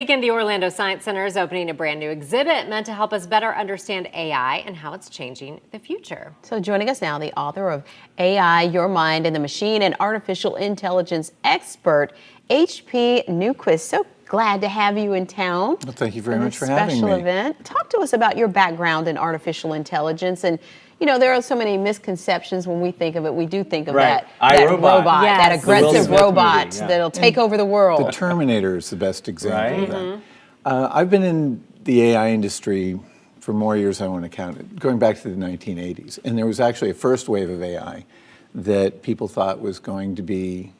Weekend, the Orlando Science Center is opening a brand new exhibit meant to help us better understand AI and how it's changing the future. So joining us now, the author of AI, Your Mind and the Machine, and artificial intelligence expert, HP Newquist. So glad to have you in town. Well, thank you very much for having me. Special event. Talk to us about your background in artificial intelligence. And you know, there are so many misconceptions when we think of it. We do think of that robot, yes. that aggressive robot movie, yeah. that'll take over the world. The Terminator is the best example of that. Mm-hmm. I've been in the AI industry for more years than I want to count it, going back to the 1980s. And there was actually a first wave of AI that people thought was going to be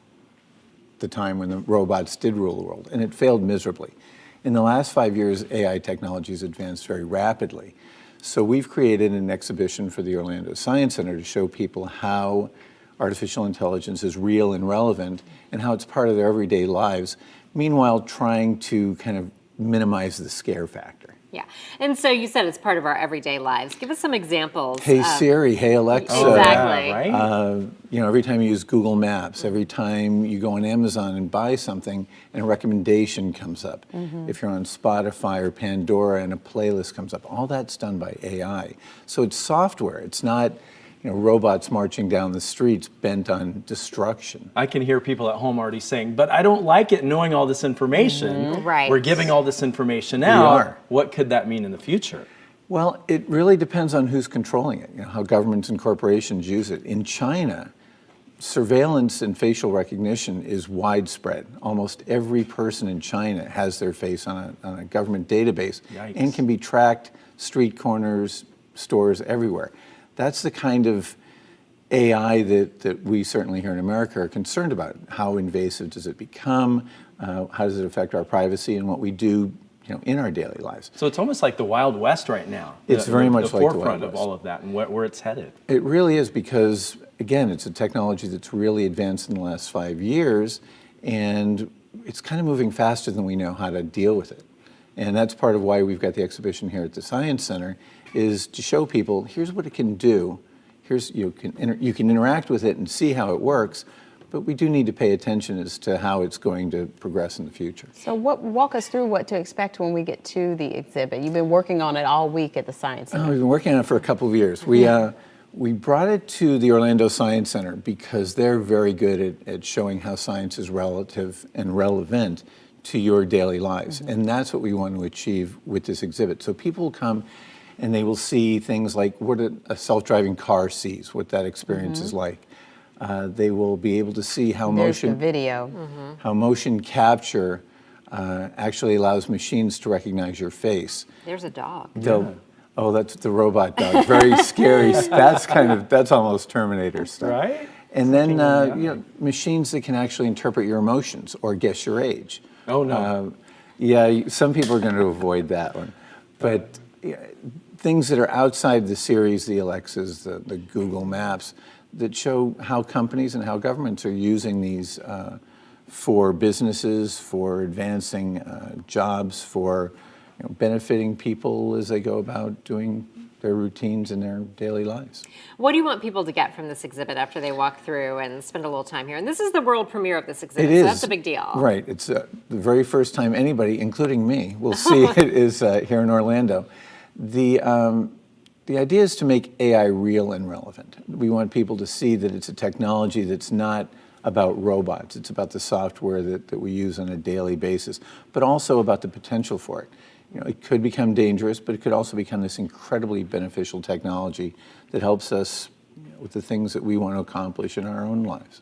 the time when the robots did rule the world, and it failed miserably. In the last 5 years, AI technology has advanced very rapidly. So we've created an exhibition for the Orlando Science Center to show people how artificial intelligence is real and relevant and how it's part of their everyday lives, meanwhile trying to kind of minimize the scare factor. Yeah, and so you said it's part of our everyday lives. Give us some examples. Hey Siri, hey Alexa. Exactly. Yeah, right? You know, every time you use Google Maps, every time you go on Amazon and buy something and a recommendation comes up, if you're on Spotify or Pandora and a playlist comes up, all that's done by AI. So it's software. It's not, you know, robots marching down the streets bent on destruction. I can hear people at home already saying, but I don't like it knowing all this information. Right. We're giving all this information out. are. What could that mean in the future? Well, it really depends on who's controlling it, you know, how governments and corporations use it. In China, surveillance and facial recognition is widespread. Almost every person in China has their face on a government database. Yikes. And can be tracked, street corners, stores, everywhere. That's the kind of AI that we certainly here in America are concerned about. How invasive does it become? How does it affect our privacy and what we do, you know, in our daily lives? So it's almost like the Wild West right now. It's very much like the Wild forefront of West. all of that and where it's headed. It really is because, again, it's a technology that's really advanced in the last 5 years, and it's kind of moving faster than we know how to deal with it. And that's part of why we've got the exhibition here at the Science Center, is to show people, here's what it can do. Here's, you can interact with it and see how it works, but we do need to pay attention as to how it's going to progress in the future. So walk us through what to expect when we get to the exhibit. You've been working on it all week at the Science Center. We've been working on it for a couple of years. We brought it to the Orlando Science Center because they're very good at showing how science is relative and relevant to your daily lives. And that's what we want to achieve with this exhibit. So people will come and they will see things like what a self-driving car sees, what that experience is like. They will be able to see how There's the video. how motion capture actually allows machines to recognize your face. There's a dog. Oh, that's the robot dog. Very scary. That's almost Terminator stuff. Right? And then you know, machines that can actually interpret your emotions or guess your age. Oh no. Yeah, some people are going to avoid that one, but things that are outside the series, the Alexas, the Google Maps, that show how companies and how governments are using these for businesses, for advancing jobs, for benefiting people as they go about doing their routines in their daily lives. What do you want people to get from this exhibit after they walk through and spend a little time here? And this is the world premiere of this exhibit, It is. so that's a big deal. Right. It's the very first time anybody, including me, will see it is here in Orlando. The idea is to make AI real and relevant. We want people to see that it's a technology that's not about robots. It's about the software that we use on a daily basis, but also about the potential for it. You know, it could become dangerous, but it could also become this incredibly beneficial technology that helps us with the things that we want to accomplish in our own lives.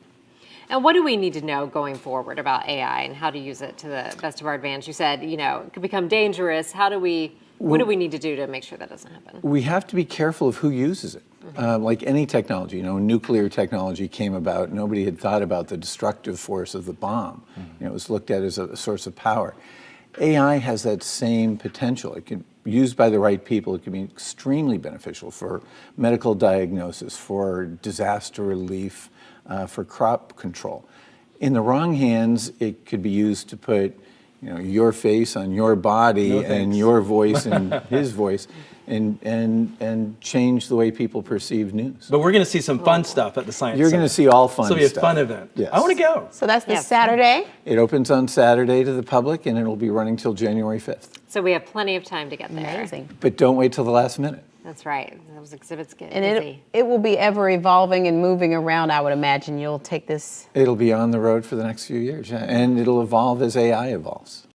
And what do we need to know going forward about AI and how to use it to the best of our advantage? You said, you know, it could become dangerous. What do we need to do to make sure that doesn't happen? We have to be careful of who uses it. Like any technology, you know, nuclear technology came about, nobody had thought about the destructive force of the bomb. You know, it was looked at as a source of power. AI has that same potential. It can be used by the right people. It can be extremely beneficial for medical diagnosis, for disaster relief, for crop control. In the wrong hands, it could be used to put, you know, your face on your body and your voice and his voice and change the way people perceive news. But we're going to see some fun stuff at the Science You're going to Center. see all fun So it'll be a stuff. fun event. Yes. I want to go. So that's this Yes. Saturday. It opens on Saturday to the public, and it'll be running till January 5th. So we have plenty of time to get there. Amazing. But don't wait till the last minute. That's right. Those exhibits get And busy. it will be ever evolving and moving around, I would imagine. You'll take this. It'll be on the road for the next few years, yeah, and it'll evolve as AI evolves.